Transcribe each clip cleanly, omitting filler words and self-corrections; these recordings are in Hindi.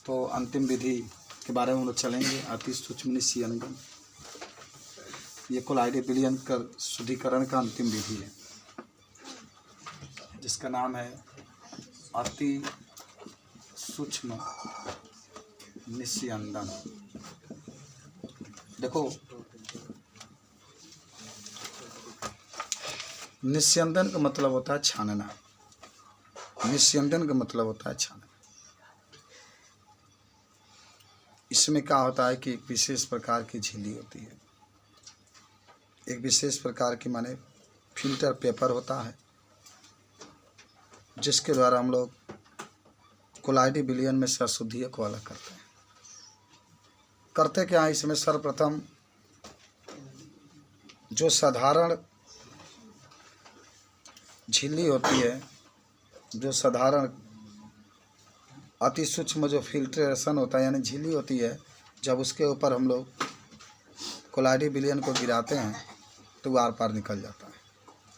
तो अंतिम विधि के बारे में हम लोग चलेंगे। अति सूक्ष्म निस्यंदन, ये कोलाइडी विलयन कर शुद्धिकरण का अंतिम विधि है, जिसका नाम है अति सूक्ष्म निस्यंदन। देखो, निस्यंदन का मतलब होता है छानना। निस्यंदन का मतलब होता है छानना। इसमें क्या होता है कि एक विशेष प्रकार की झिल्ली होती है, एक विशेष प्रकार की माने फिल्टर पेपर होता है, जिसके द्वारा हम लोग कोलाइडी विलयन में से अशुद्धियों को अलग करते हैं। करते क्या है, इसमें सर्वप्रथम जो साधारण झिल्ली होती है, जो साधारण अति सूक्ष्म जो फिल्ट्रेशन होता है यानी झिल्ली होती है, जब उसके ऊपर हम लोग कोलाइडी विलयन को गिराते हैं तो वो आर पार निकल जाता है,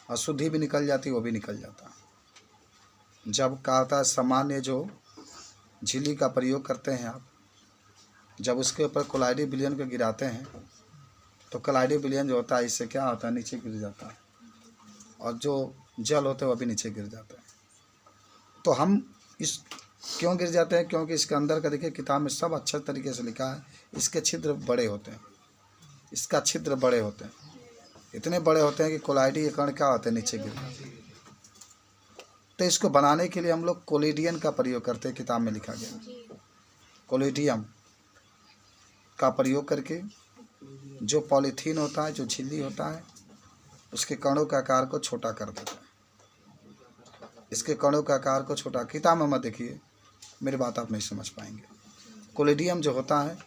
अशुद्धि भी निकल जाती है, वो भी निकल जाता है। जब क्या होता है, सामान्य जो झिल्ली का प्रयोग करते हैं आप, जब उसके ऊपर कोलाइडी विलयन को गिराते हैं तो कोलाइडी विलयन जो होता है, इससे क्या होता है, नीचे गिर जाता है, और जो जल होते हैं वो भी नीचे गिर जाते हैं। तो हम इस क्यों गिर जाते हैं, क्योंकि इसके अंदर का देखिए किताब में सब अच्छे तरीके से लिखा है, इसके छिद्र बड़े होते हैं, इसका छिद्र बड़े होते हैं, इतने बड़े होते हैं कि कोलाइडी के कण क्या होते हैं, नीचे गिर जाते हैं। तो इसको बनाने के लिए हम लोग कोलिडियन का प्रयोग करते हैं, किताब में लिखा गया। कोलिडियम का प्रयोग करके जो पॉलीथीन होता है, जो झिल्ली होता है, उसके कणों के आकार को छोटा कर देता है। इसके कणों के आकार को छोटा, किताब में मत देखिए, मेरी बात आप नहीं समझ पाएंगे। कोलिडियम जो होता है,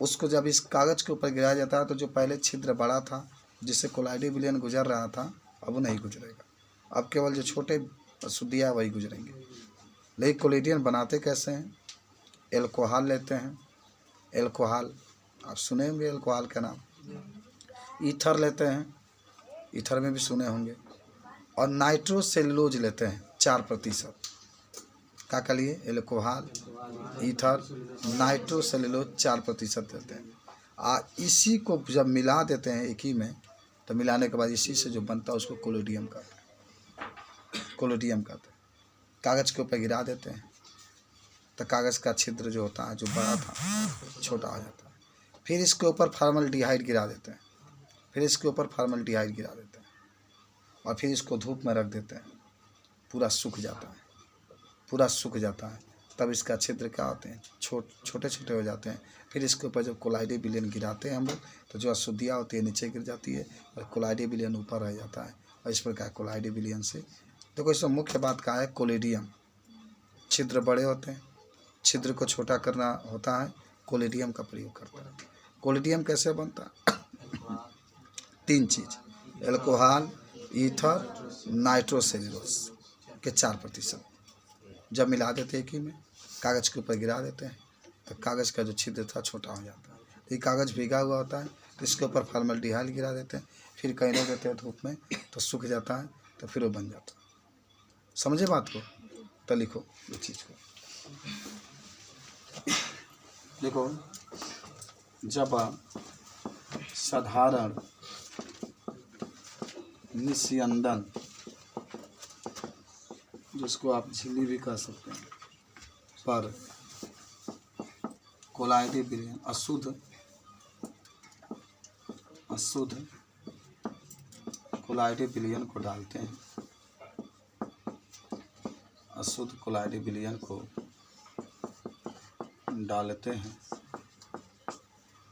उसको जब इस कागज़ के ऊपर गिराया जाता है तो जो पहले छिद्र बड़ा था, जिससे कोलाइडी विलयन गुजर रहा था, अब वो नहीं गुजरेगा। अब केवल जो छोटे अशुद्धियाँ वही गुजरेंगे। लेकिन कोलिडियन बनाते कैसे हैं, एल्कोहल लेते हैं, एल्कोहल आप सुने होंगे, एल्कोहल का नाम। ईथर लेते हैं, ईथर में भी सुने होंगे, और नाइट्रोसेलुलोज लेते हैं 4%। का लिए एल्कोहल, ईथर, नाइट्रोसेलुलोज 4% लेते हैं। इसी को जब मिला देते हैं एक ही में, तो मिलाने के बाद इसी से जो बनता है उसको कोलिडियम कहते हैं। कोलिडियम कहते हैं। कागज़ के ऊपर गिरा देते हैं तो कागज़ का छिद्र जो होता है, जो बड़ा था, छोटा हो जाता है। फिर इसके ऊपर फॉर्मल्डिहाइड गिरा देते हैं, फिर इसके ऊपर फॉर्मल्डिहाइड गिरा देते हैं, और फिर इसको धूप में रख देते हैं, पूरा सूख जाता है, पूरा सूख जाता है। तब इसका छिद्र क्या होते हैं, छोटे छोटे हो जाते हैं। फिर इसके ऊपर जब कोलाइडी विलयन गिराते हैं हम लोग, तो जो अशुद्धियाँ होती है नीचे गिर जाती है और कोलाइडी विलयन ऊपर रह जाता है। और इस प्रकार कोलाइडी विलयन से देखो, इसमें मुख्य बात क्या है, कोलिडियम छिद्र बड़े होते हैं, छिद्र को छोटा करना होता है, कोलिडियम का प्रयोग करता है। कोलिडियम कैसे बनता है, 3 चीज़, एल्कोहल, ईथर, नाइट्रोसेलुलोज के 4%। जब मिला देते हैं एक ही में, कागज़ के ऊपर गिरा देते हैं, तो कागज़ का जो छिद्र था छोटा हो जाता है। तो ये कागज़ भीगा हुआ होता है, तो इसके ऊपर फॉर्मल्डिहाइड गिरा देते हैं, फिर कहने देते हैं धूप में, तो सूख जाता है, तो फिर वो बन जाता है। समझे बात को? तो लिखो ये चीज़ को। देखो, जब साधारण निस्यंदन, जिसको आप झिल्ली भी कह सकते हैं, पर कोलाइडी विलयन अशुद्ध कोलाइडी विलयन को डालते हैं, अशुद्ध कोलाइडी विलयन को डालते हैं,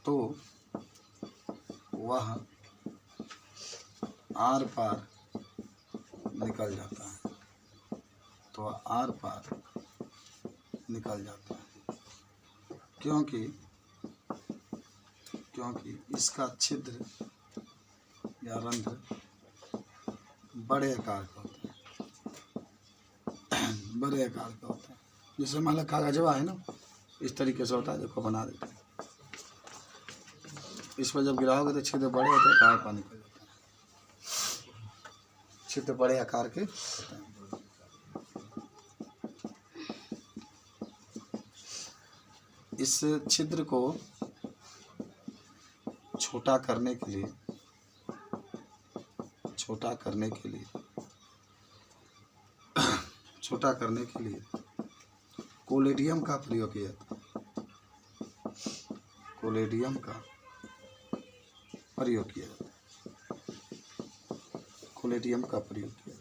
तो वह आर पार निकल जाता है, तो आर पार निकल जाता है, क्योंकि इसका छिद्र या रंध्र बड़े आकार का होता है, बड़े आकार का होता है। जैसे मान लो कागजवा है ना, इस तरीके से होता है, देखो बना देते हैं। इस पर जब गिराओगे तो छिद्र बड़े होते हैं, आर पार निकल जाता है, छिद्र बड़े आकार के होते हैं। इस छिद्र को छोटा करने के लिए छोटा करने के लिए कोलेडियम का प्रयोग किया था। कोलेडियम का प्रयोग किया जाता है। कोलेडियम का प्रयोग किया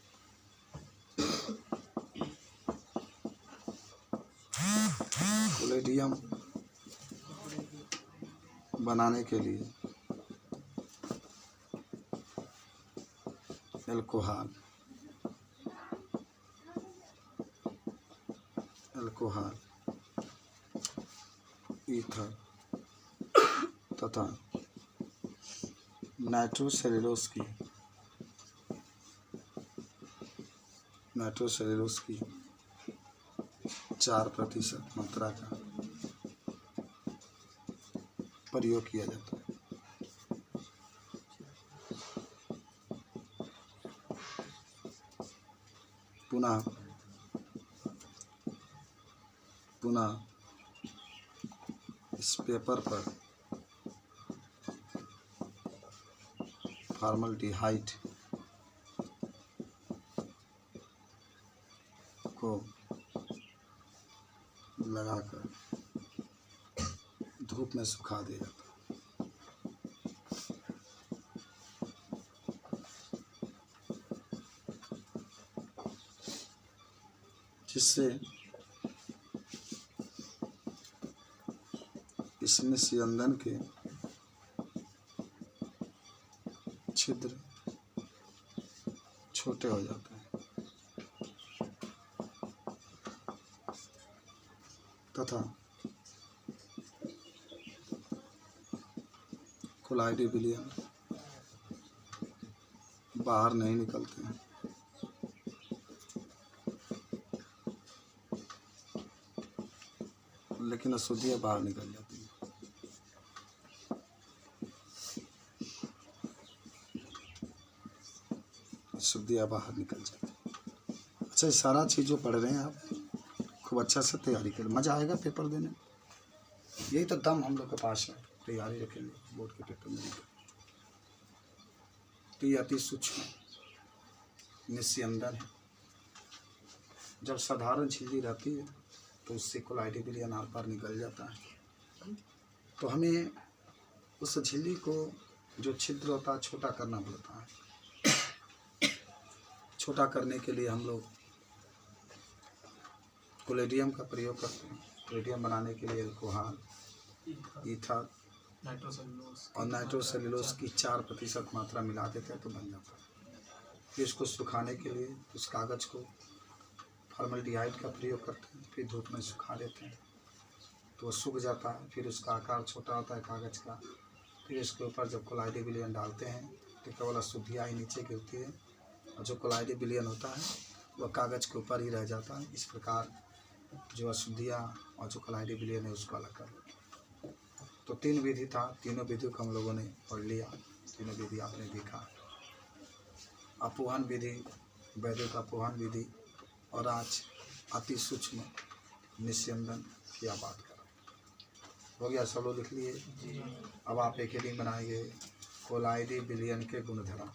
कोलेडियम बनाने के लिए अल्कोहल ईथर तथा नाइट्रोसेल्यूलोज की 4% मात्रा का प्रयोग किया जाता है। पुनः इस पेपर पर फॉर्मल्डिहाइड को लगाकर धूप में सुखा दिया जाता है। जिससे इस निस्यंदन के छिद्र छोटे हो जाते हैं तथा कोलाइडी विलयन बाहर नहीं निकलते हैं। लेकिन अशुद्धियाँ बाहर निकल जाती हैं। अशुद्धियाँ बाहर निकल जाती हैं। अच्छा, ये सारा चीज़ जो पढ़ रहे हैं आप खूब अच्छा से तैयारी करें, मज़ा आएगा पेपर देने में। यही तो दम हम लोग के पास है, तैयारी रखेंगे बोर्ड के पेपर में। तो ये अति सूक्ष्म निस्यंदन है। जब साधारण झिल्ली रहती है तो उससे कोलाइडी विलयन आर पार निकल जाता है। तो हमें उस झिल्ली को जो छिद्र होता है छोटा करना पड़ता है। छोटा करने के लिए हम लोग कोलेडियम का प्रयोग करते हैं। कोलेडियम बनाने के लिए अल्कोहल, ईथर और नाइट्रोसेल्यूलोज की 4% मात्रा मिला देते हैं तो बन जाता है। फिर इसको सुखाने के लिए उस कागज़ को फॉर्मल्डिहाइड का प्रयोग करते हैं, फिर धूप में सुखा देते हैं तो वो सूख जाता है। फिर उसका आकार छोटा होता है कागज़ का। फिर इसके ऊपर जब कोलाइडी विलयन डालते हैं तो केवल अशुद्धियाँ ही नीचे गिरती है और जो कोलाइडी विलयन होता है वह कागज़ के ऊपर ही रह जाता है। इस प्रकार जो अशुद्धियाँ और जो कोलाइडी विलयन है उसको अलग कर लेते हैं। तो 3 विधि था, तीनों विधियों को हम लोगों ने पढ़ लिया। तीनों विधि आपने देखा, अपोहन विधि, वैदिक अपोहन विधि, और आज अति सूक्ष्म निस्यंदन की आप बात कर रहे हैं। हो गया, सब लोग लिख लिए। अब आप एक हेडिंग बनाइए, कोलाइडी विलयन के गुणधर्म।